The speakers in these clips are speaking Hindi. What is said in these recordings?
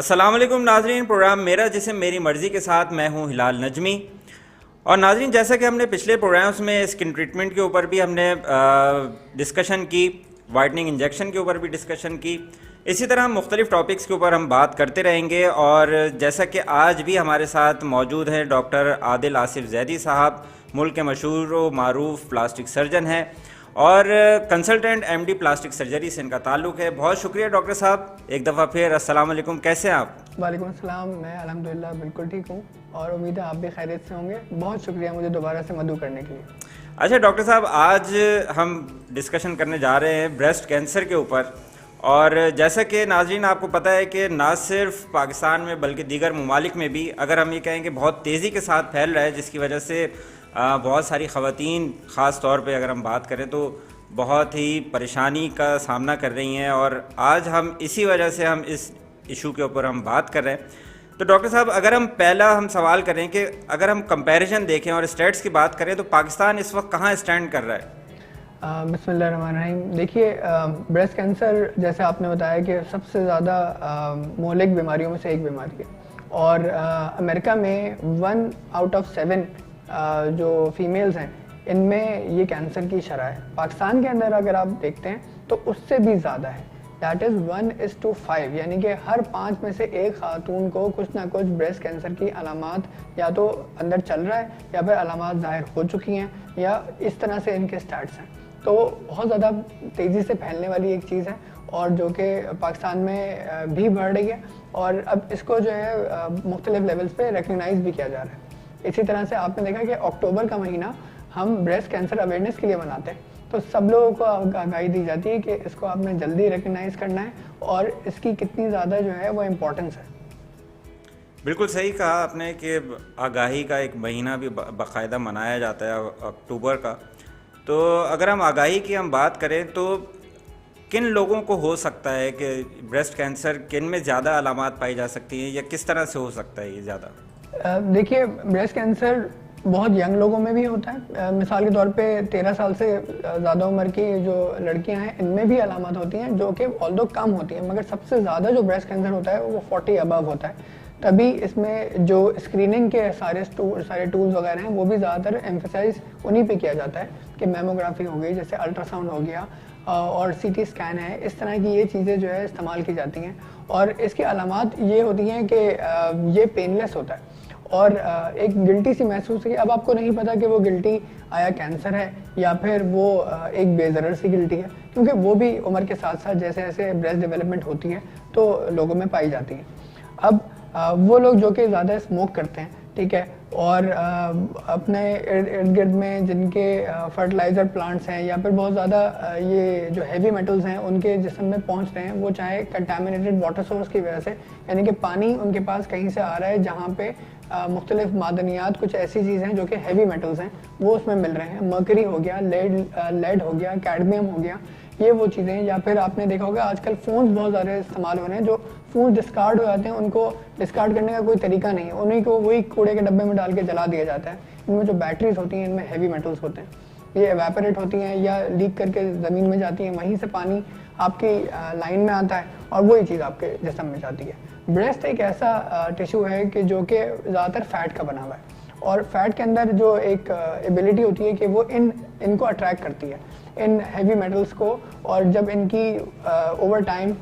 अस्सलाम वालेकुम नाजरीन, प्रोग्राम मेरा जिसम मेरी मर्ज़ी के साथ मैं हूं हिलाल नजमी। और नाजरीन, जैसा कि हमने पिछले प्रोग्राम्स में स्किन ट्रीटमेंट के ऊपर भी हमने डिस्कशन की, वाइटनिंग इंजेक्शन के ऊपर भी डिस्कशन की, इसी तरह हम मुख्तलिफ़ टॉपिक्स के ऊपर हम बात करते रहेंगे। और जैसा कि आज भी हमारे साथ मौजूद हैं डॉक्टर आदिल आसिफ जैदी साहब, मुल्क के मशहूर व मारूफ प्लास्टिक सर्जन हैं और कंसल्टेंट एमडी प्लास्टिक सर्जरी से इनका ताल्लुक़ है। बहुत शुक्रिया डॉक्टर साहब, एक दफ़ा फिर अस्सलाम वालेकुम, कैसे हैं आप? वालेकुम अस्सलाम, मैं अल्हम्दुलिल्लाह बिल्कुल ठीक हूँ और उम्मीद है आप भी खैरियत से होंगे। बहुत शुक्रिया मुझे दोबारा से मदऊ करने के लिए। अच्छा डॉक्टर साहब, आज हम डिस्कशन करने जा रहे हैं ब्रेस्ट कैंसर के ऊपर। और जैसा कि नाज़रीन आपको पता है कि ना सिर्फ पाकिस्तान में बल्कि दीगर ममालिक में भी, अगर हम ये कहें कि बहुत तेज़ी के साथ फैल रहा है, जिसकी वजह से बहुत सारी ख़वातीन ख़ास तौर पे अगर हम बात करें तो बहुत ही परेशानी का सामना कर रही हैं। और आज हम इसी वजह से हम इस इशू के ऊपर हम बात कर रहे हैं। तो डॉक्टर साहब, अगर हम पहला हम सवाल करें कि अगर हम कंपैरिजन देखें और स्टेट्स की बात करें तो पाकिस्तान इस वक्त कहाँ स्टैंड कर रहा है? बिस्मिल्लाहिर्रहमानिर्रहीम। देखिए, ब्रेस्ट कैंसर जैसे आपने बताया कि सबसे ज़्यादा मोहलिक बीमारियों में से एक बीमारी है और अमेरिका में 1 आउट ऑफ 7 जो फीमेल्स हैं इनमें ये कैंसर की शरह है। पाकिस्तान के अंदर अगर आप देखते हैं तो उससे भी ज़्यादा है, दैट इज़ 1:5, यानी कि हर 5 में से एक खातून को कुछ ना कुछ ब्रेस्ट कैंसर की अलामात या तो अंदर चल रहा है या फिर अलामात ज़ाहिर हो चुकी हैं या इस तरह से इनके स्टार्ट्स हैं। तो बहुत ज़्यादा तेज़ी से फैलने वाली एक चीज़ है और जो कि पाकिस्तान में भी बढ़ रही है और अब इसको जो है मुख्तलिफ लेवल्स पे रिकग्नाइज भी किया जा रहा है। इसी तरह से आपने देखा कि अक्टूबर का महीना हम ब्रेस्ट कैंसर अवेयरनेस के लिए मनाते हैं, तो सब लोगों को आगाही दी जाती है कि इसको आपने जल्दी रिकग्नाइज करना है और इसकी कितनी ज़्यादा जो है वो इम्पोर्टेंस है। बिल्कुल सही कहा आपने कि आगाही का एक महीना भी बाकायदा मनाया जाता है अक्टूबर का। तो अगर हम आगाही की हम बात करें तो किन लोगों को हो सकता है कि ब्रेस्ट कैंसर, किन में ज़्यादा अलामात पाई जा सकती हैं या किस तरह से हो सकता है ये ज़्यादा? देखिए, ब्रेस्ट कैंसर बहुत यंग लोगों में भी होता है। मिसाल के तौर पे 13 साल से ज़्यादा उम्र की जो लड़कियां हैं इनमें भी अलामत होती हैं जो कि ऑल्दो कम होती हैं, मगर सबसे ज़्यादा जो ब्रेस्ट कैंसर होता है वो 40 अबव होता है। तभी इसमें जो स्क्रीनिंग के सारे टूल्स वगैरह हैं वो भी ज़्यादातर एम्फेसाइज उन्हीं पे किया जाता है कि मेमोग्राफी हो गई, जैसे अल्ट्रासाउंड हो गया और सीटी स्कैन है, इस तरह की ये चीज़ें जो है इस्तेमाल की जाती हैं। और इसकी अलामात ये होती हैं कि ये पेनलेस होता है और एक गिल्टी सी महसूस है। अब आपको नहीं पता कि वो गिल्टी आया कैंसर है या फिर वो एक बेज़रर सी गिल्टी है, क्योंकि वो भी उम्र के साथ साथ जैसे जैसे ब्रेस्ट डेवलपमेंट होती है तो लोगों में पाई जाती है। अब वो लोग जो कि ज़्यादा स्मोक करते हैं, ठीक है, और अपने इर्द गिर्द में जिनके फर्टिलाइज़र प्लांट्स हैं या फिर बहुत ज़्यादा ये जो हैवी मेटल्स हैं उनके जिस्म में पहुंच रहे हैं, वो चाहे कंटामिनेटेड वाटर सोर्स की वजह से, यानी कि पानी उनके पास कहीं से आ रहा है जहाँ पे मुख्तलिफ मादनियात, कुछ ऐसी चीज़ें हैं जो कि हैवी मेटल्स हैं वो उसमें मिल रहे हैं। मर्करी हो गया, लेड हो गया, कैडमियम हो गया, ये वो चीज़ें। या फिर आपने देखा होगा आजकल फ़ोन्स बहुत ज़्यादा इस्तेमाल हो रहे हैं, जो फ़ोन डिस्कार्ड हो जाते हैं उनको डिस्कार्ड करने का कोई तरीका नहीं है, उन्हीं को वही कूड़े के डब्बे में डाल के जला दिया जाता है। इनमें जो बैटरीज होती हैं इनमें हैवी मेटल्स होते हैं, ये एवेपोरेट होती हैं या लीक करके ज़मीन में जाती हैं, वहीं से पानी आपकी लाइन में आता है और वही चीज़ आपके जिस्म में जाती है। ब्रेस्ट एक ऐसा टिश्यू है कि जो कि ज़्यादातर फैट का बना हुआ है और फैट के अंदर जो एक एबिलिटी होती है कि वो इनको अट्रैक्ट करती है, इन हैवी मेटल्स को, और जब इनकी ओवर टाइम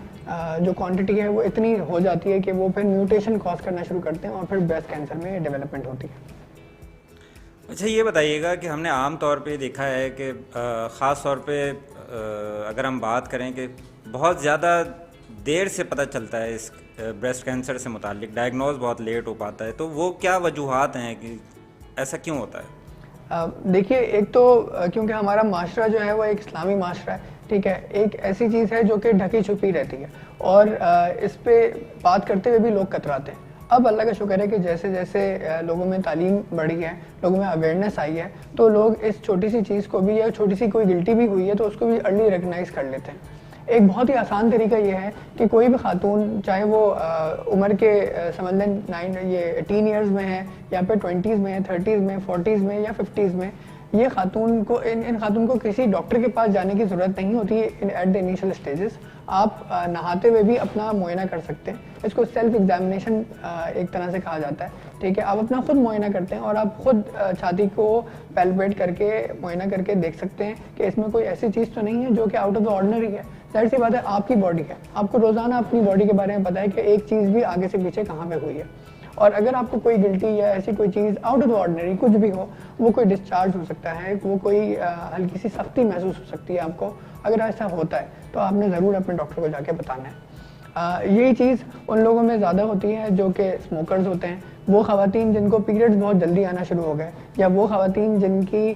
जो क्वांटिटी है वो इतनी हो जाती है कि वो फिर म्यूटेशन कॉज करना शुरू करते हैं और फिर ब्रेस्ट कैंसर में डेवलपमेंट होती है। अच्छा, ये बताइएगा कि हमने आम तौर पे देखा है कि ख़ास तौर पे अगर हम बात करें कि बहुत ज़्यादा देर से पता चलता है इस ब्रेस्ट कैंसर से मुताल्लिक, डायग्नोज बहुत लेट हो पाता है, तो वो क्या वजूहात हैं कि ऐसा क्यों होता है? देखिए, एक तो क्योंकि हमारा माशरा जो है वो एक इस्लामी माशरा है, ठीक है, एक ऐसी चीज़ है जो कि ढकी छुपी रहती है और इस पे बात करते हुए भी लोग कतराते हैं। अब अल्लाह का शुक्र है कि जैसे जैसे लोगों में तालीम बढ़ी है, लोगों में अवेयरनेस आई है, तो लोग इस छोटी सी चीज़ को भी, या छोटी सी कोई गिल्टी भी हुई है तो उसको भी अर्ली रिकग्नाइज कर लेते हैं। एक बहुत ही आसान तरीका ये है कि कोई भी खातून, चाहे वो उम्र के समझ लें ये टीन ईयर्स में है या फिर 20s में, 30s में, 40s में या 50s में, ये खातून को इन खातून को किसी डॉक्टर के पास जाने की ज़रूरत नहीं होती है एट द इनिशियल स्टेजेस। आप नहाते हुए भी अपना मुआयना कर सकते हैं। इसको सेल्फ एग्जामिनेशन एक तरह से कहा जाता है, ठीक है। आप अपना खुद मुआयना करते हैं और आप खुद छाती को पैल्पेट करके मुआयना करके देख सकते हैं कि इसमें कोई ऐसी चीज़ तो नहीं है जो कि आउट ऑफ द ऑर्डिनरी है। जाहिर सी बात है, आपकी बॉडी है, आपको रोज़ाना अपनी बॉडी के बारे में पता है कि एक चीज़ भी आगे से पीछे कहाँ पे हुई है। और अगर आपको कोई गिल्टी या ऐसी कोई चीज़ आउट ऑफ द ऑर्डिनरी कुछ भी हो, वो कोई डिस्चार्ज हो सकता है, वो कोई हल्की सी सख्ती महसूस हो सकती है आपको, अगर ऐसा होता है तो आपने ज़रूर अपने डॉक्टर को जाके बताना है। यही चीज़ उन लोगों में ज़्यादा होती है जो कि स्मोकर्स होते हैं, वो ख़वातीन जिनको पीरियड्स बहुत जल्दी आना शुरू हो गए, या वो ख़वातीन जिनकी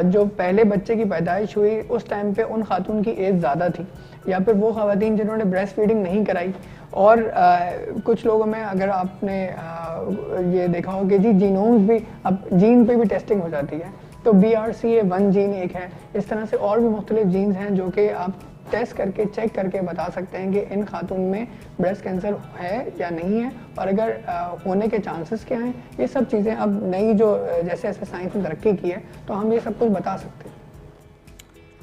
जो पहले बच्चे की पैदाइश हुई उस टाइम पे उन खातून की एज ज़्यादा थी, या फिर वो ख़वातीन जिन्होंने ब्रेस्ट फीडिंग नहीं कराई। और कुछ लोगों में अगर आपने ये देखा हो कि जी जीनोम्स भी, अब जीन पे भी टेस्टिंग हो जाती है, तो BRCA1 जीन एक है, इस तरह से और भी मुख्तलिफ जीन्स हैं जो कि आप टेस्ट करके चेक करके बता सकते हैं कि इन खातून में ब्रेस्ट कैंसर है या नहीं है, और अगर होने के चांसेस क्या हैं। ये सब चीज़ें अब नई जो जैसे जैसे साइंस ने तरक्की की है तो हम ये सब कुछ बता सकते हैं।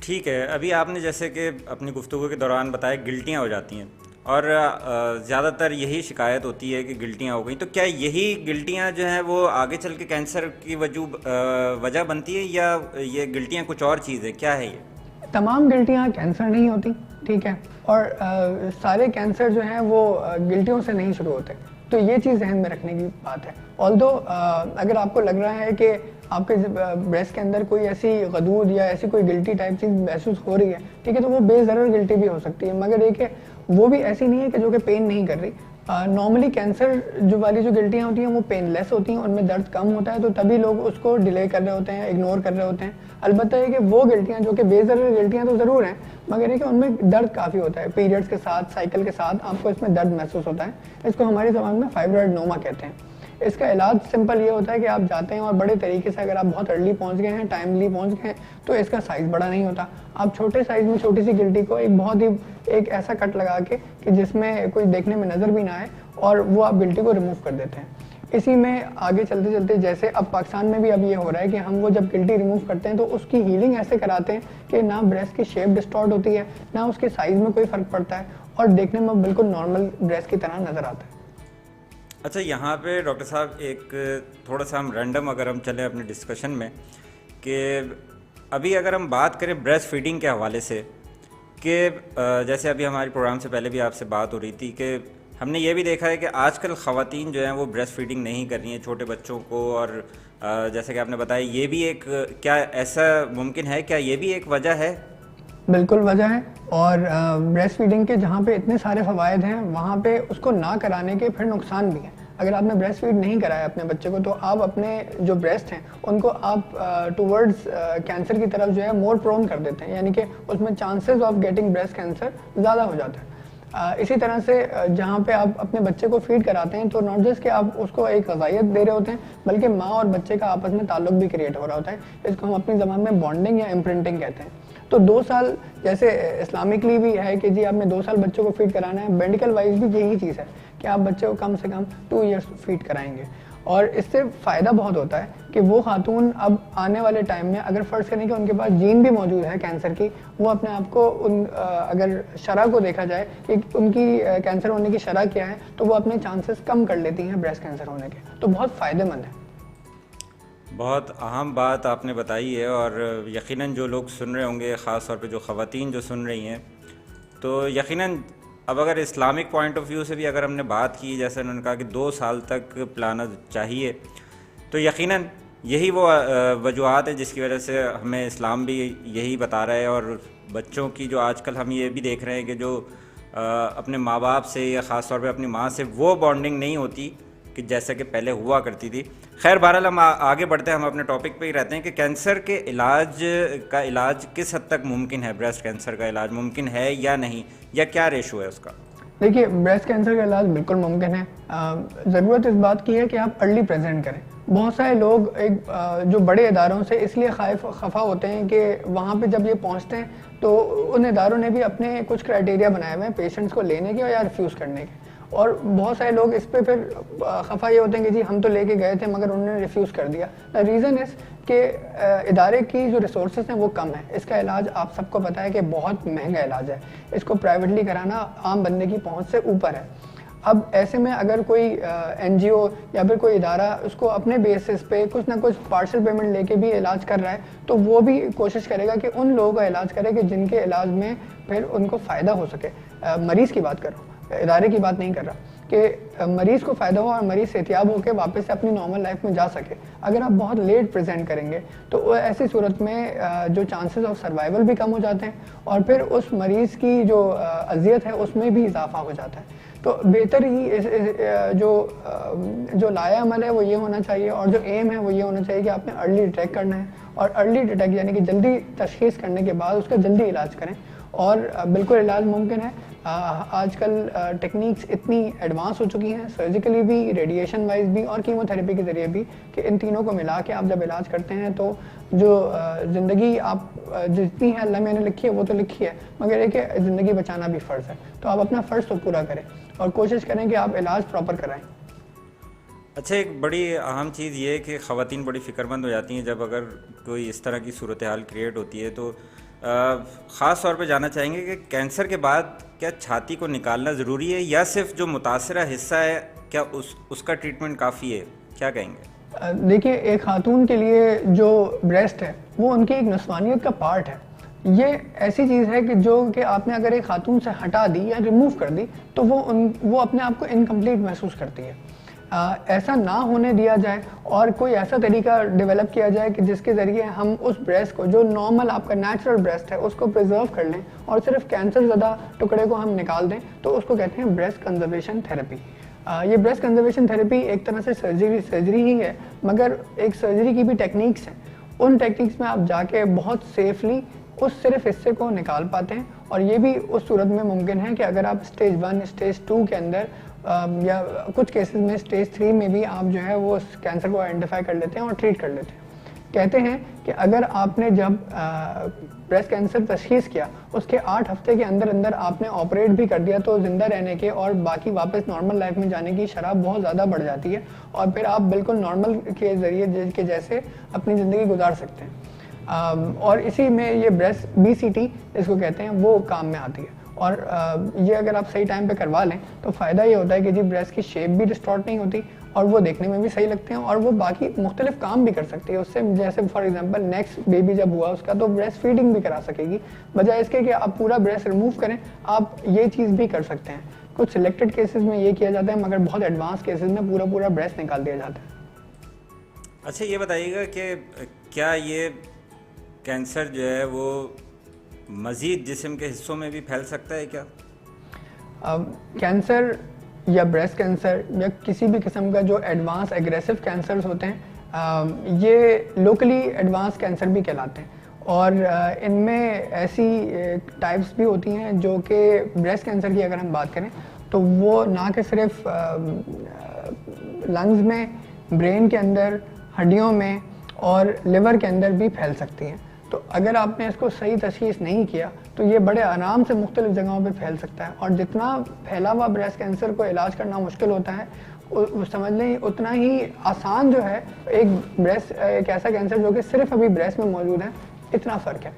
ठीक है, अभी आपने जैसे कि अपनी गुफ्तगू के दौरान बताया गिल्टियाँ हो जाती हैं, और ज़्यादातर यही शिकायत होती है कि गिल्टियाँ हो गई, तो क्या यही गिल्टियाँ जो हैं वो आगे चल के कैंसर की वजह बनती है, या ये गिल्टियाँ कुछ और चीज़ है, क्या है ये? तमाम गिल्टियाँ कैंसर नहीं होती, ठीक है, और सारे कैंसर जो हैं वो गिल्टियों से नहीं शुरू होते, तो ये चीज़ ज़हन में रखने की बात है। ऑल्दो अगर आपको लग रहा है कि आपके ब्रेस्ट के अंदर कोई ऐसी गदूद या ऐसी कोई गिल्टी टाइप चीज़ महसूस हो रही है, ठीक है, तो वो बेज़रर गिल्टी भी हो सकती है, मगर एक है वो भी ऐसी नहीं है कि जो कि पेन नहीं कर रही। नॉर्मली कैंसर जो वाली जो गिल्टियाँ होती हैं वो पेनलेस होती हैं, उनमें दर्द कम होता है, तो तभी लोग उसको डिले कर रहे होते हैं, इग्नोर कर रहे होते हैं। अलबत्ता है कि वो गिल्टियाँ जो कि बेज़रर गिल्टियाँ तो ज़रूर हैं, मगर है कि उनमें दर्द काफ़ी होता है, पीरियड्स के साथ, साइकिल के साथ आपको इसमें दर्द महसूस होता है। इसको हमारी ज़बान में फाइब्रोएडेनोमा कहते हैं। इसका इलाज सिंपल ये होता है कि आप जाते हैं और बड़े तरीके से, अगर आप बहुत अर्ली पहुंच गए हैं, टाइमली पहुंच गए हैं, तो इसका साइज़ बड़ा नहीं होता। आप छोटे साइज़ में छोटी सी गिल्टी को एक ऐसा कट लगा के कि जिसमें कोई देखने में नज़र भी ना आए, और वो आप गिल्टी को रिमूव कर देते हैं। इसी में आगे चलते चलते जैसे अब पाकिस्तान में भी अब ये हो रहा है कि हम वो जब गिल्टी रिमूव करते हैं तो उसकी हीलिंग ऐसे कराते हैं कि ना ब्रेस्ट की शेप डिस्टॉर्ट होती है, ना उसके साइज़ में कोई फ़र्क पड़ता है, और देखने में बिल्कुल नॉर्मल ब्रेस्ट की तरह नज़र आता है। अच्छा, यहाँ पे डॉक्टर साहब एक थोड़ा सा हम रैंडम अगर हम चलें अपने डिस्कशन में, कि अभी अगर हम बात करें ब्रेस्ट फीडिंग के हवाले से, कि जैसे अभी हमारे प्रोग्राम से पहले भी आपसे बात हो रही थी कि हमने ये भी देखा है कि आजकल ख़वातीन जो हैं वो ब्रेस्ट फीडिंग नहीं कर रही हैं छोटे बच्चों को, और जैसे कि आपने बताया ये भी एक, क्या ऐसा मुमकिन है, क्या ये भी एक वजह है? बिल्कुल वजह है, और ब्रेस्ट फीडिंग के जहाँ पे इतने सारे फ़वाइद हैं वहाँ पे उसको ना कराने के फिर नुकसान भी हैं। अगर आपने ब्रेस्ट फीड नहीं कराया अपने बच्चे को, तो आप अपने जो ब्रेस्ट हैं उनको आप टूवर्ड्स कैंसर की तरफ जो है मोर प्रोन कर देते हैं, यानी कि उसमें chances of getting breast cancer ज़्यादा हो जाता है। इसी तरह से जहाँ पे आप अपने बच्चे को फीड कराते हैं, तो नॉट जस्ट कि आप उसको एक ग़िज़ाइयत दे रहे होते हैं, बल्कि माँ और बच्चे का आपस में ताल्लुक भी क्रिएट हो रहा होता है। इसको हम अपनी ज़बान में बॉन्डिंग या इम्प्रिंटिंग कहते हैं। तो 2 साल जैसे इस्लामिकली भी है कि जी आपने 2 साल बच्चों को फीड कराना है, मेडिकल वाइज भी यही चीज़ है कि आप बच्चे को कम से कम 2 ईयर्स फीड कराएंगे, और इससे फ़ायदा बहुत होता है कि वो खातून अब आने वाले टाइम में, अगर फ़र्ज़ करें कि उनके पास जीन भी मौजूद है कैंसर की, वो अपने आप को अगर शरह को देखा जाए कि उनकी कैंसर होने की शरह क्या है, तो वो अपने चांसेस कम कर लेती हैं ब्रेस्ट कैंसर होने के, तो बहुत फ़ायदेमंद है। बहुत अहम बात आपने बताई है, और यकीनन जो लोग सुन रहे होंगे, ख़ास तौर पे जो ख़वातीन जो सुन रही हैं, तो यकीनन अब अगर इस्लामिक पॉइंट ऑफ व्यू से भी अगर हमने बात की, जैसे उन्होंने कहा कि 2 साल तक प्लान चाहिए, तो यकीनन यही वो वजूहात है जिसकी वजह से हमें इस्लाम भी यही बता रहा है। और बच्चों की जो आजकल हम ये भी देख रहे हैं कि जो अपने माँ बाप से या ख़ास तौर पे अपनी माँ से वो बॉन्डिंग नहीं होती कि जैसे कि पहले हुआ करती थी। खैर बहरहाल हम आगे बढ़ते हैं, हम अपने टॉपिक पे ही रहते हैं कि कैंसर के इलाज किस हद तक मुमकिन है, ब्रेस्ट कैंसर का इलाज मुमकिन है या नहीं, या क्या रेशो है उसका? देखिए, ब्रेस्ट कैंसर का इलाज बिल्कुल मुमकिन है। ज़रूरत इस बात की है कि आप अर्ली प्रेजेंट करें। बहुत सारे लोग जो बड़े इदारों से इसलिए खफा होते हैं कि वहाँ पे जब ये पहुँचते हैं तो उन इदारों ने भी अपने कुछ क्राइटेरिया बनाए हुए हैं पेशेंट्स को लेने के या रिफ्यूज़ करने के, और बहुत सारे लोग इस पे फिर खफा ये होते हैं कि जी हम तो लेके गए थे मगर उन्होंने रिफ्यूज़ कर दिया। द रीज़न इज़ कि इदारे की जो रिसोर्सेज हैं वो कम है। इसका इलाज आप सबको पता है कि बहुत महंगा इलाज है, इसको प्राइवेटली कराना आम बंदे की पहुंच से ऊपर है। अब ऐसे में अगर कोई एनजीओ या फिर कोई इदारा उसको अपने बेसिस पे कुछ ना कुछ पार्शल पेमेंट लेके भी इलाज कर रहा है, तो वो भी कोशिश करेगा कि उन लोगों का इलाज करे कि जिनके इलाज में फिर उनको फ़ायदा हो सके। मरीज़ की बात कर रहा हूँ, इदारे की बात नहीं कर रहा, कि मरीज़ को फ़ायदा हो और मरीज़ सेहतियाब होकर वापस से अपनी नॉर्मल लाइफ में जा सके। अगर आप बहुत लेट प्रेजेंट करेंगे तो ऐसी सूरत में जो चांसेस ऑफ सर्वाइवल भी कम हो जाते हैं और फिर उस मरीज़ की जो अजियत है उसमें भी इजाफा हो जाता है। तो बेहतर ही जो लाया अमल है वो ये होना चाहिए और जो एम है वो ये होना चाहिए कि आपने अर्ली डिटेक्ट करना है और अर्ली डिटेक्ट यानी कि जल्दी तशखीस करने के बाद उसका जल्दी इलाज करें और बिल्कुल इलाज मुमकिन है। आजकल टेक्निक्स इतनी एडवांस हो चुकी हैं, सर्जिकली भी, रेडिएशन वाइज भी और कीमोथेरेपी के ज़रिए भी, कि इन तीनों को मिला के आप जब इलाज करते हैं तो जो ज़िंदगी आप जितनी है अल्लाह मैंने लिखी है वो तो लिखी है, मगर एक ज़िंदगी बचाना भी फ़र्ज़ है। तो आप अपना फ़र्ज़ तो पूरा करें और कोशिश करें कि आप इलाज प्रॉपर कराएं। अच्छा, एक बड़ी अहम चीज़ ये है कि ख़वातीन बड़ी फ़िक्रमंद हो जाती हैं जब अगर कोई इस तरह की सूरत हाल क्रिएट होती है, तो ख़ास तौर पे जानना चाहेंगे कि कैंसर के बाद क्या छाती को निकालना ज़रूरी है या सिर्फ जो मुतासरा हिस्सा है क्या उसका ट्रीटमेंट काफ़ी है, क्या कहेंगे? देखिए, एक खातून के लिए जो ब्रेस्ट है वो उनकी एक नस्वानियत का पार्ट है। ये ऐसी चीज़ है कि जो कि आपने अगर एक खातून से हटा दी या रिमूव कर दी तो वो अपने आप को इनकम्प्लीट महसूस करती है। ऐसा ना होने दिया जाए और कोई ऐसा तरीका डेवलप किया जाए कि जिसके ज़रिए हम उस ब्रेस्ट को, जो नॉर्मल आपका नेचुरल ब्रेस्ट है, उसको प्रिजर्व कर लें और सिर्फ कैंसर ज़्यादा टुकड़े को हम निकाल दें, तो उसको कहते हैं ब्रेस्ट कंजर्वेशन थेरेपी। ये ब्रेस्ट कंजर्वेशन थेरेपी एक तरह से सर्जरी ही है, मगर एक सर्जरी की भी टेक्निक्स हैं। उन टेक्निक्स में आप जाके बहुत सेफली उस सिर्फ हिस्से को निकाल पाते हैं और ये भी उस सूरत में मुमकिन है कि अगर आप स्टेज 1, स्टेज 2 के अंदर या कुछ केसेस में स्टेज 3 में भी आप जो है वो उस कैंसर को आइडेंटिफाई कर लेते हैं और ट्रीट कर लेते हैं। कहते हैं कि अगर आपने जब ब्रेस्ट कैंसर तशखीस किया उसके 8 हफ्ते के अंदर अंदर आपने ऑपरेट भी कर दिया तो ज़िंदा रहने के और बाकी वापस नॉर्मल लाइफ में जाने की शरह बहुत ज़्यादा बढ़ जाती है और फिर आप बिल्कुल नॉर्मल के ज़रिए के जैसे अपनी ज़िंदगी गुजार सकते हैं। और इसी में ये ब्रेस्ट BCT इसको कहते हैं, वो काम में आती है। और ये अगर आप सही टाइम पे करवा लें तो फ़ायदा ये होता है कि जी ब्रेस्ट की शेप भी डिस्टॉर्ट नहीं होती और वो देखने में भी सही लगते हैं और वो बाकी मुख्तलिफ काम भी कर सकती है उससे। जैसे फॉर एग्जांपल नेक्स्ट बेबी जब हुआ उसका तो ब्रेस्ट फीडिंग भी करा सकेगी, बजाय इसके कि आप पूरा ब्रेस्ट रिमूव करें, आप ये चीज़ भी कर सकते हैं। कुछ सिलेक्टेड केसेस में ये किया जाता है, मगर बहुत एडवांस केसेस में पूरा ब्रेस्ट निकाल दिया जाता है। अच्छा, ये बताइएगा कि क्या ये कैंसर जो है वो मज़ीद जिस्म के हिस्सों में भी फैल सकता है क्या? कैंसर या ब्रेस्ट कैंसर या किसी भी किस्म का जो एडवांस एग्रेसिव कैंसर्स होते हैं, ये लोकली एडवांस कैंसर भी कहलाते हैं और इनमें ऐसी टाइप्स भी होती हैं जो कि ब्रेस्ट कैंसर की अगर हम बात करें तो वो ना कि सिर्फ लंग्स में, ब्रेन के अंदर, हड्डियों में और लिवर के अंदर भी फैल सकती हैं। तो अगर आपने इसको सही तशखीस नहीं किया तो ये बड़े आराम से मुख्तलिफ जगहों पे फैल सकता है और जितना फैला हुआ ब्रेस्ट कैंसर को इलाज करना मुश्किल होता है, समझ लें उतना ही आसान जो है एक ऐसा कैंसर जो कि सिर्फ अभी ब्रेस्ट में मौजूद है, इतना फ़र्क है।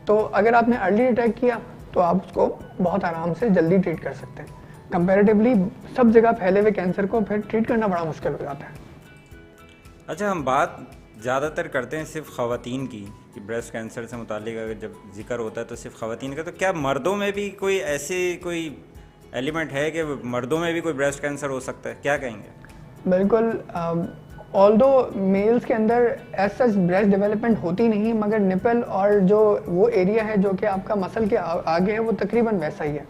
तो अगर आपने अर्ली डिटेक्ट किया तो आप उसको बहुत आराम से जल्दी ट्रीट कर सकते हैं। कंपैरेटिवली सब जगह फैले हुए कैंसर को फिर ट्रीट करना बड़ा मुश्किल हो जाता है। अच्छा, हम बात ज़्यादातर करते हैं सिर्फ ख़वातीन की कि ब्रेस्ट कैंसर से मुतालिक अगर जब जिक्र होता है तो सिर्फ ख़वातीन का, तो क्या मर्दों में भी कोई एलिमेंट है कि मर्दों में भी कोई ब्रेस्ट कैंसर हो सकता है, क्या कहेंगे? बिल्कुल, ऑल्दो मेल्स के अंदर एज सच ब्रेस्ट डेवलपमेंट होती नहीं, मगर निपल और जो वो एरिया है जो कि आपका मसल के आगे है वो तकरीबन वैसा ही है।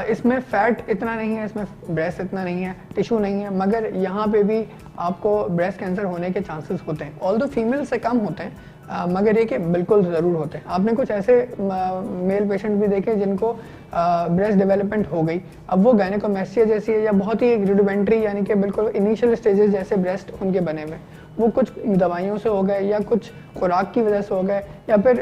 इसमें फ़ैट इतना नहीं है, इसमें ब्रेस्ट इतना नहीं है, टिश्यू नहीं है, मगर यहाँ पे भी आपको ब्रेस्ट कैंसर होने के चांसेस होते हैं। ऑल्दो फीमेल से कम होते हैं, मगर ये कि बिल्कुल ज़रूर होते हैं। आपने कुछ ऐसे मेल पेशेंट भी देखे जिनको ब्रेस्ट डेवलपमेंट हो गई, अब वो गायनेकोमेस्टिया जैसी है या बहुत ही रूडिमेंट्री यानी कि बिल्कुल इनिशियल स्टेजेस जैसे ब्रेस्ट उनके बने हुए, वो कुछ दवाइयों से हो गए या कुछ खुराक की वजह से हो गए या फिर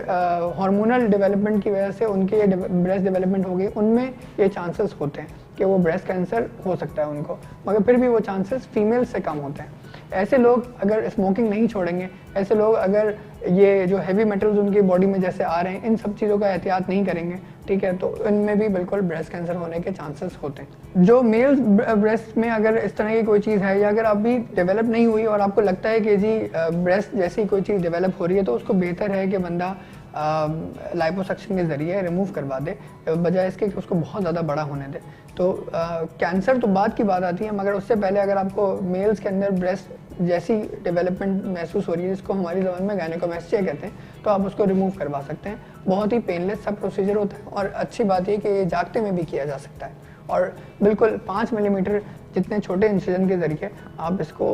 हार्मोनल डेवलपमेंट की वजह से उनके ये ब्रेस्ट डेवलपमेंट हो गई, उनमें ये चांसेस होते हैं कि वो ब्रेस्ट कैंसर हो सकता है उनको, मगर फिर भी वो चांसेस फीमेल से कम होते हैं। ऐसे लोग अगर स्मोकिंग नहीं छोड़ेंगे, ऐसे लोग अगर ये जो हैवी मेटल्स उनकी बॉडी में जैसे आ रहे हैं, इन सब चीज़ों का एहतियात नहीं करेंगे, ठीक है, तो इनमें भी बिल्कुल ब्रेस्ट कैंसर होने के चांसेस होते हैं। जो मेल ब्रेस्ट में अगर इस तरह की कोई चीज़ है या अगर अभी डेवलप नहीं हुई और आपको लगता है कि जी ब्रेस्ट जैसी कोई चीज़ डेवलप हो रही है, तो उसको बेहतर है कि बंदा लाइपोसक्शन के ज़रिए रिमूव करवा दे, बजाय इसके कि उसको बहुत ज़्यादा बड़ा होने दे। तो कैंसर तो बाद की बात आती है, मगर उससे पहले अगर आपको मेल्स के अंदर ब्रेस्ट जैसी डेवलपमेंट महसूस हो रही है, जिसको हमारी ज़बान में गायनेकोमेस्टिया कहते हैं, तो आप उसको रिमूव करवा सकते हैं। बहुत ही पेनलेस सब प्रोसीजर होता है और अच्छी बात ये कि ये जागते में भी किया जा सकता है और बिल्कुल 5 मिलीमीटर जितने छोटे इंसिजन के ज़रिए आप इसको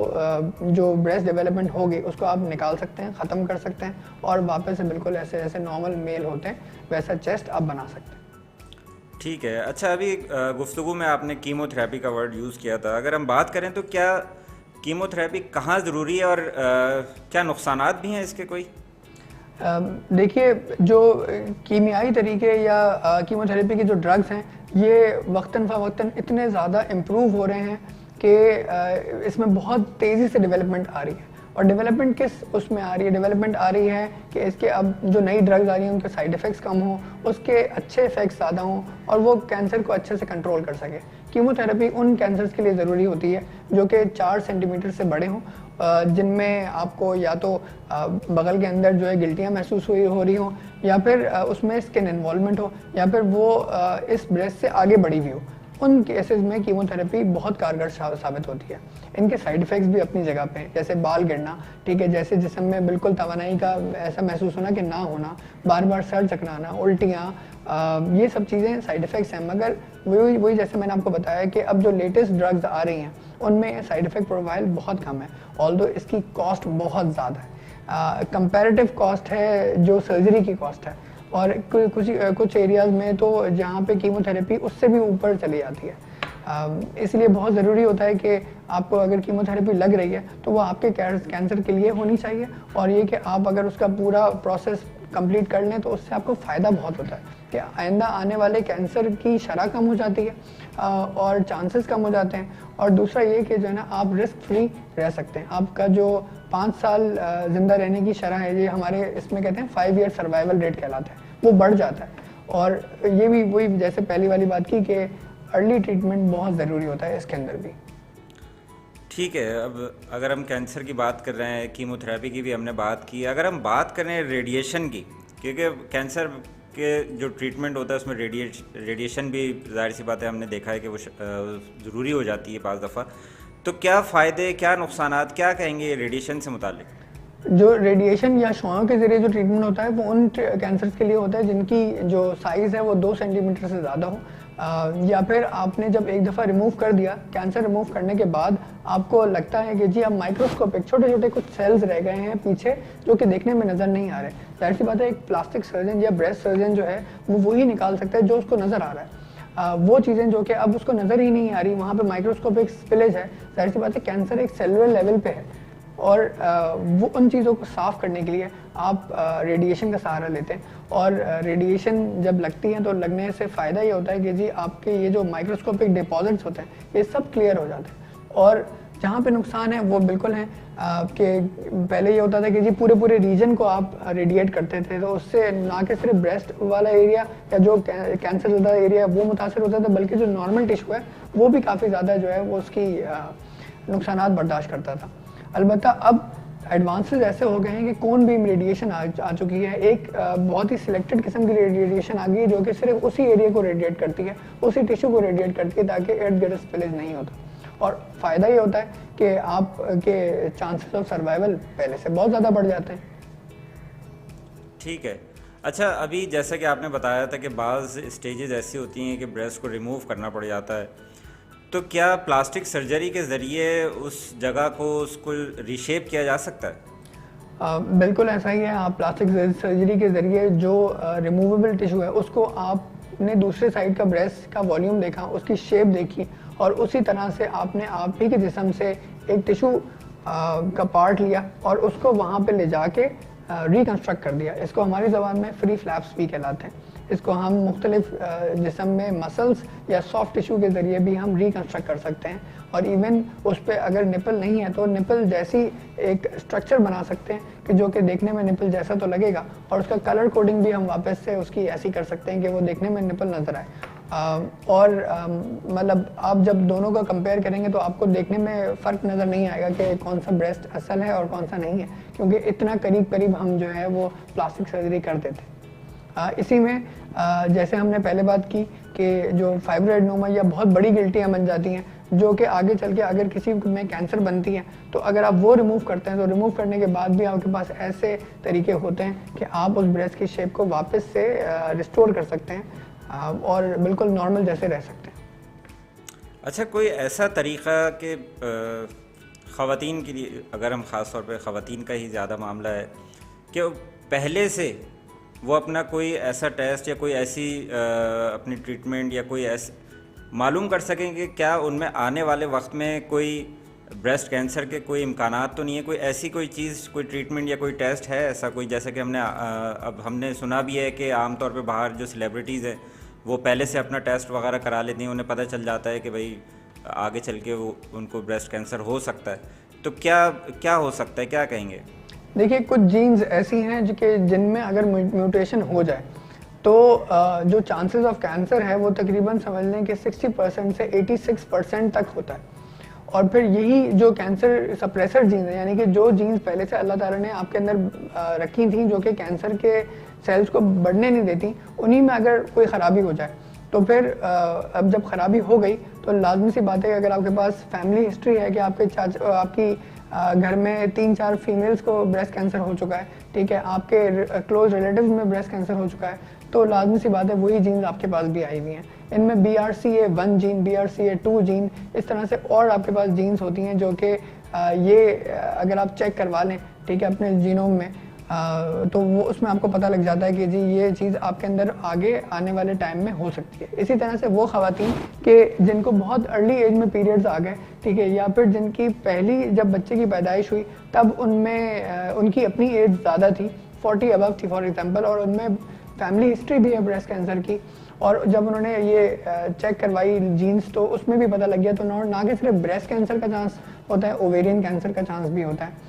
जो ब्रेस्ट डेवलपमेंट होगी उसको आप निकाल सकते हैं, ख़त्म कर सकते हैं और वापस से बिल्कुल ऐसे ऐसे नॉर्मल मेल होते हैं वैसा चेस्ट आप बना सकते हैं। ठीक है। अच्छा, अभी गुफ्तगू में आपने कीमोथेरेपी का वर्ड यूज़ किया था। अगर हम बात करें तो क्या कीमोथेरेपी कहाँ ज़रूरी है और क्या नुकसानात भी हैं इसके कोई? देखिए, जो कीमियाई तरीके या कीमोथेरेपी के जो ड्रग्स हैं, ये वक्तन फ़वक्तन इतने ज़्यादा इम्प्रूव हो रहे हैं कि इसमें बहुत तेज़ी से डेवलपमेंट आ रही है। और डेवलपमेंट किस उसमें आ रही है? डेवलपमेंट आ रही है कि इसके अब जो नई ड्रग्स आ रही हैं उनके साइड इफ़ेक्ट्स कम हों, उसके अच्छे इफ़ेक्ट्स ज़्यादा हों और वो कैंसर को अच्छे से कंट्रोल कर सके। कीमोथेरेपी उन कैंसर्स के लिए ज़रूरी होती है जो कि 4 सेंटीमीटर से बड़े हों, जिनमें आपको या तो बगल के अंदर जो है गिल्टियाँ महसूस हो रही हों, या फिर उसमें स्किन इन्वॉल्वमेंट हो, या फिर वो इस ब्रेस्ट से आगे बढ़ी हुई हो। उन केसेस में कीमोथेरेपी बहुत कारगर साबित होती है। इनके साइड इफ़ेक्ट्स भी अपनी जगह पे हैं, जैसे बाल गिरना, ठीक है, जैसे जिस्म में बिल्कुल तवानाई का ऐसा महसूस होना कि ना होना, बार बार सर चकराना, उल्टियाँ, ये सब चीज़ें साइड इफ़ेक्ट्स हैं। मगर वही जैसे मैंने आपको बताया कि अब जो लेटेस्ट ड्रग्स आ रही हैं उनमें साइड इफ़ेक्ट प्रोफाइल बहुत कम है, ऑल्दो इसकी कॉस्ट बहुत ज़्यादा है। कंपैरेटिव कॉस्ट है जो सर्जरी की कॉस्ट है, और कुछ एरियाज़ में तो जहाँ पे कीमोथेरेपी उससे भी ऊपर चली जाती है। इसलिए बहुत ज़रूरी होता है कि आपको अगर कीमोथेरेपी लग रही है तो वो आपके कैंसर के लिए होनी चाहिए, और ये कि आप अगर उसका पूरा प्रोसेस कंप्लीट कर लें तो उससे आपको फ़ायदा बहुत होता है कि आइंदा आने वाले कैंसर की शरह कम हो जाती है और चांसेस कम हो जाते हैं। और दूसरा ये कि जो है ना, आप रिस्क फ्री रह सकते हैं। आपका जो 5 साल ज़िंदा रहने की शरह है, ये हमारे इसमें कहते हैं 5 ईयर सर्वाइवल रेट कहलाता है, वो बढ़ जाता है। और ये भी वही जैसे पहली वाली बात की कि अर्ली ट्रीटमेंट बहुत ज़रूरी होता है इसके अंदर भी। ठीक है। अब अगर हम कैंसर की बात कर रहे हैं, कीमोथेरेपी की भी हमने बात की, अगर हम बात करें रेडिएशन की, क्योंकि कैंसर के जो ट्रीटमेंट होता है उसमें रेडिएशन भी ज़ाहिर सी बात है, हमने देखा है कि वो ज़रूरी हो जाती है बाज़ दफ़ा। तो क्या फ़ायदे, क्या नुकसानात, क्या कहेंगे रेडिएशन से मुतालिक? जो रेडिएशन या शुआओं के ज़रिए जो ट्रीटमेंट होता है वो उन कैंसर्स के लिए होता है जिनकी जो साइज़ है वो 2 सेंटीमीटर से ज़्यादा हो, या फिर आपने जब एक दफ़ा रिमूव कर दिया, कैंसर रिमूव करने के बाद आपको लगता है कि जी अब माइक्रोस्कोपिक छोटे छोटे कुछ सेल्स रह गए हैं पीछे जो कि देखने में नज़र नहीं आ रहे। जाहिर सी बात है, एक प्लास्टिक सर्जन या ब्रेस्ट सर्जन जो है वो वही निकाल सकता है जो उसको नज़र आ रहा है। वो चीज़ें जो कि अब उसको नज़र ही नहीं आ रही, वहाँ पे माइक्रोस्कोपिक स्पिलेज है, जाहिर सी बात है कैंसर एक सेलुलर लेवल पे है, और वो उन चीज़ों को साफ़ करने के लिए आप रेडिएशन का सहारा लेते हैं। और रेडिएशन जब लगती है तो लगने से फ़ायदा ये होता है कि जी आपके ये जो माइक्रोस्कोपिक डिपॉजिट्स होते हैं ये सब क्लियर हो जाते हैं। और जहाँ पे नुकसान है वो बिल्कुल है कि पहले ये होता था कि जी पूरे रीजन को आप रेडिएट करते थे, तो उससे ना कि सिर्फ ब्रेस्ट वाला एरिया या जो कैंसर ज़्यादा एरिया वो मुतासर होता था, बल्कि जो नॉर्मल टिश्यू है वो भी काफ़ी ज़्यादा जो है वो उसकी नुकसानात बर्दाश्त करता था। अलबत्ता अब एडवांसेस ऐसे हो गए हैं कि कौन बीम रेडिएशन आ चुकी है, एक बहुत ही सिलेक्टेड किस्म की रेडिएशन आ गई है जो कि सिर्फ उसी एरिया को रेडिएट करती है, उसी टिश्यू को रेडिएट करती है ताकि इर्द गिर्द स्पिलेज नहीं होता। और फ़ायदा ये होता है कि आपके चांसेस ऑफ सर्वाइवल पहले से बहुत ज़्यादा बढ़ जाते हैं। ठीक है। अच्छा, अभी जैसा कि आपने बताया था कि बाज़ स्टेजेस ऐसी होती हैं कि ब्रेस्ट को रिमूव करना पड़ जाता है, तो क्या प्लास्टिक सर्जरी के ज़रिए उस जगह को उसको रीशेप किया जा सकता है? बिल्कुल ऐसा ही है। आप प्लास्टिक सर्जरी के ज़रिए जो रिमूवेबल टिश्यू है उसको आपने दूसरे साइड का ब्रेस्ट का वॉल्यूम देखा, उसकी शेप देखी, और उसी तरह से आपने आप ही के जिस्म से एक टिश्यू का पार्ट लिया और उसको वहाँ पे ले जाके रिकन्स्ट्रक्ट कर दिया। इसको हमारी ज़बान में फ्री फ्लैप्स भी कहलाते हैं। इसको हम मुख्तलिफ जिस्म में मसल्स या सॉफ्ट टिश्यू के ज़रिए भी हम रिकन्स्ट्रक्ट कर सकते हैं, और इवन उस पर अगर निपल नहीं है तो निपल जैसी एक स्ट्रक्चर बना सकते हैं कि जो कि देखने में निपल जैसा तो लगेगा, और उसका कलर कोडिंग भी हम वापस से उसकी ऐसी कर सकते हैं कि वो देखने में निपल नज़र आए। मतलब आप जब दोनों को कंपेयर करेंगे तो आपको देखने में फ़र्क नज़र नहीं आएगा कि कौन सा ब्रेस्ट असल है और कौन सा नहीं है, क्योंकि इतना करीब करीब हम जो है वो प्लास्टिक सर्जरी कर देते हैं। इसी में जैसे हमने पहले बात की कि जो फाइब्रोएडेनोमा या बहुत बड़ी गिल्टियाँ बन जाती हैं जो कि आगे चल के अगर किसी में कैंसर बनती है तो अगर आप वो रिमूव करते हैं तो रिमूव करने के बाद भी आपके पास ऐसे तरीके होते हैं कि आप उस ब्रेस्ट की शेप को वापस से रिस्टोर कर सकते हैं और बिल्कुल नॉर्मल जैसे रह सकते हैं। अच्छा, कोई ऐसा तरीक़ा कि ख़वातीन के लिए, अगर हम ख़ास तौर पे ख़वातीन का ही ज़्यादा मामला है, कि पहले से वो अपना कोई ऐसा टेस्ट या कोई ऐसी अपनी ट्रीटमेंट या कोई ऐसे मालूम कर सकें कि क्या उनमें आने वाले वक्त में कोई ब्रेस्ट कैंसर के कोई इम्कानात तो नहीं है, कोई ऐसी कोई चीज़, कोई ट्रीटमेंट या कोई टेस्ट है ऐसा कोई, जैसे कि अब हमने सुना भी है कि आम तौर पे बाहर जो सेलिब्रिटीज़ हैं वो पहले से अपना टेस्ट वगैरह करा लेती हैं, उन्हें पता चल जाता है कि भाई आगे चल के वो उनको ब्रेस्ट कैंसर हो सकता है, तो क्या हो सकता है, क्या कहेंगे? देखिए, कुछ जीन्स ऐसी हैं जिनमें अगर म्यूटेशन हो जाए तो जो चांसेस ऑफ कैंसर है वो तकरीबन समझ लें कि 60% से 86% तक होता है। और फिर यही जो कैंसर सप्रेसर जीन्स है, यानी कि जो जीन्स पहले से अल्लाह ताला ने आपके अंदर रखी थी जो कि कैंसर के सेल्स को बढ़ने नहीं देती, उन्हीं में अगर कोई ख़राबी हो जाए तो फिर अब जब ख़राबी हो गई तो लाजमी सी बात है कि अगर आपके पास फैमिली हिस्ट्री है कि आपकी घर में 3-4 फीमेल्स को ब्रेस्ट कैंसर हो चुका है, ठीक है, आपके क्लोज रिलेटिव्स में ब्रेस्ट कैंसर हो चुका है, तो लाजमी सी बात है वही जीन्स आपके पास भी आई हुई हैं। इनमें BRCA1 जीन, BRCA2 जीन, इस तरह से और आपके पास जीन्स होती हैं जो कि ये अगर आप चेक करवा लें, ठीक है, अपने जीनोम में, तो वो उसमें आपको पता लग जाता है कि जी ये चीज़ आपके अंदर आगे आने वाले टाइम में हो सकती है। इसी तरह से वो ख़वातीन कि जिनको बहुत अर्ली एज में पीरियड्स आ गए, ठीक है, या फिर जिनकी पहली जब बच्चे की पैदाइश हुई तब उनमें उनकी अपनी एज ज़्यादा थी, 40 अबव थी फॉर एग्जांपल, और उनमें फैमिली हिस्ट्री भी है ब्रेस्ट कैंसर की, और जब उन्होंने ये चेक करवाई जीन्स तो उसमें भी पता लग गया, तो ना कि सिर्फ ब्रेस्ट कैंसर का चांस होता है, ओवेरियन कैंसर का चांस भी होता है।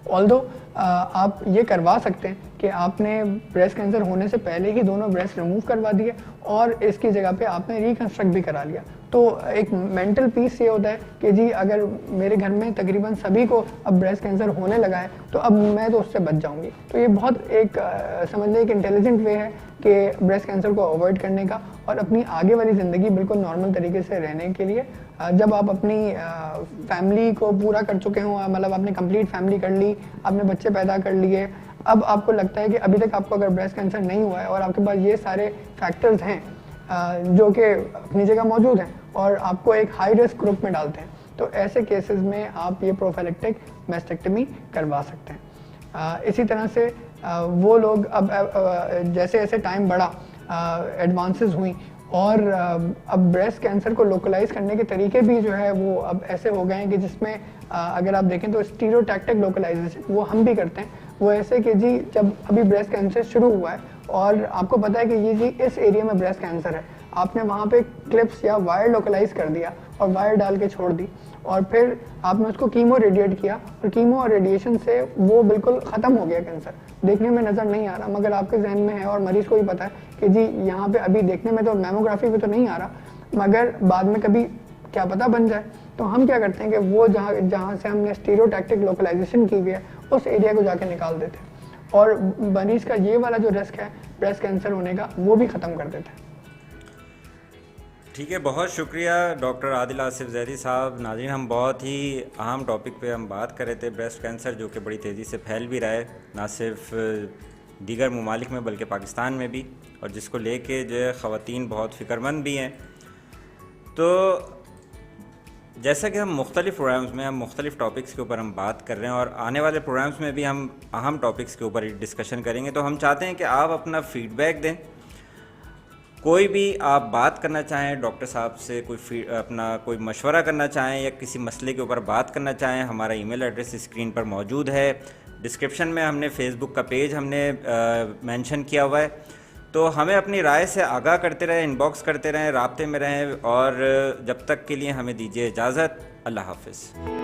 ऑल्दो आप ये करवा सकते हैं कि आपने ब्रेस्ट कैंसर होने से पहले ही दोनों ब्रेस्ट रिमूव करवा दिए और इसकी जगह पे आपने रिकंस्ट्रक्ट भी करा लिया, तो एक मेंटल पीस ये होता है कि जी अगर मेरे घर में तकरीबन सभी को अब ब्रेस्ट कैंसर होने लगा है तो अब मैं तो उससे बच जाऊंगी। तो ये बहुत एक समझ लें एक इंटेलिजेंट वे है कि ब्रेस्ट कैंसर को अवॉइड करने का और अपनी आगे वाली ज़िंदगी बिल्कुल नॉर्मल तरीके से रहने के लिए। जब आप अपनी फैमिली को पूरा कर चुके हों, मतलब आपने कंप्लीट फैमिली कर ली, आपने बच्चे पैदा कर लिए, अब आपको लगता है कि अभी तक आपको अगर ब्रेस्ट कैंसर नहीं हुआ है और आपके पास ये सारे फैक्टर्स हैं जो कि अपनी जगह मौजूद हैं और आपको एक हाई रिस्क ग्रुप में डालते हैं, तो ऐसे केसेस में आप ये प्रोफाइलेक्टिक मैस्टेक्टमी करवा सकते हैं। इसी तरह से वो लोग अब जैसे जैसे टाइम बढ़ा, एडवांसेस हुई और अब ब्रेस्ट कैंसर को लोकलाइज करने के तरीके भी जो है वो अब ऐसे हो गए हैं कि जिसमें अगर आप देखें तो स्टीरियोटैक्टिक लोकलाइजेशन वो हम भी करते हैं। वो ऐसे कि जी जब अभी ब्रेस्ट कैंसर शुरू हुआ है और आपको पता है कि ये जी इस एरिया में ब्रेस्ट कैंसर है, आपने वहाँ पे क्लिप्स या वायर लोकलाइज कर दिया और वायर डाल के छोड़ दी और फिर आपने उसको कीमो रेडिएट किया और कीमो और रेडिएशन से वो बिल्कुल ख़त्म हो गया कैंसर, देखने में नज़र नहीं आ रहा मगर आपके जहन में है और मरीज़ को भी पता है कि जी यहाँ पे अभी देखने में तो मेमोग्राफी में तो नहीं आ रहा मगर बाद में कभी क्या पता बन जाए। तो हम क्या करते हैं कि वो जहाँ से हमने स्टीरियोटैक्टिक लोकलाइजेशन की हुई है उस एरिया को जाके निकाल देते हैं और मरीज़ का ये वाला जो रिस्क है ब्रेस्ट कैंसर होने का वो भी ख़त्म कर देते हैं। ठीक है, बहुत शुक्रिया डॉक्टर आदिल आसिफ जैदी साहब। नाज़रीन, हम बहुत ही अहम टॉपिक पे हम बात कर रहे थे, ब्रेस्ट कैंसर जो कि बड़ी तेज़ी से फैल भी रहा है, ना सिर्फ दीगर ममालिक में बल्कि पाकिस्तान में भी, और जिसको लेके जो है ख़वातीन बहुत फ़िक्रमंद भी हैं। तो जैसा कि हम मुख्तलिफ़ प्रोग्राम्स में हम मुख्तलिफ़ टॉपिक्स के ऊपर हम बात कर रहे हैं और आने वाले प्रोग्राम्स में भी हम अहम टॉपिक्स के ऊपर डिस्कशन करेंगे, तो हम चाहते हैं कि आप अपना फ़ीडबैक दें। कोई भी आप बात करना चाहें डॉक्टर साहब से, अपना कोई मशवरा करना चाहें या किसी मसले के ऊपर बात करना चाहें, हमारा ईमेल एड्रेस स्क्रीन पर मौजूद है। डिस्क्रिप्शन में हमने फेसबुक का पेज हमने मेंशन किया हुआ है, तो हमें अपनी राय से आगाह करते रहें, इनबॉक्स करते रहें, राब्ते में रहें और जब तक के लिए हमें दीजिए इजाज़त। अल्लाह हाफिज़।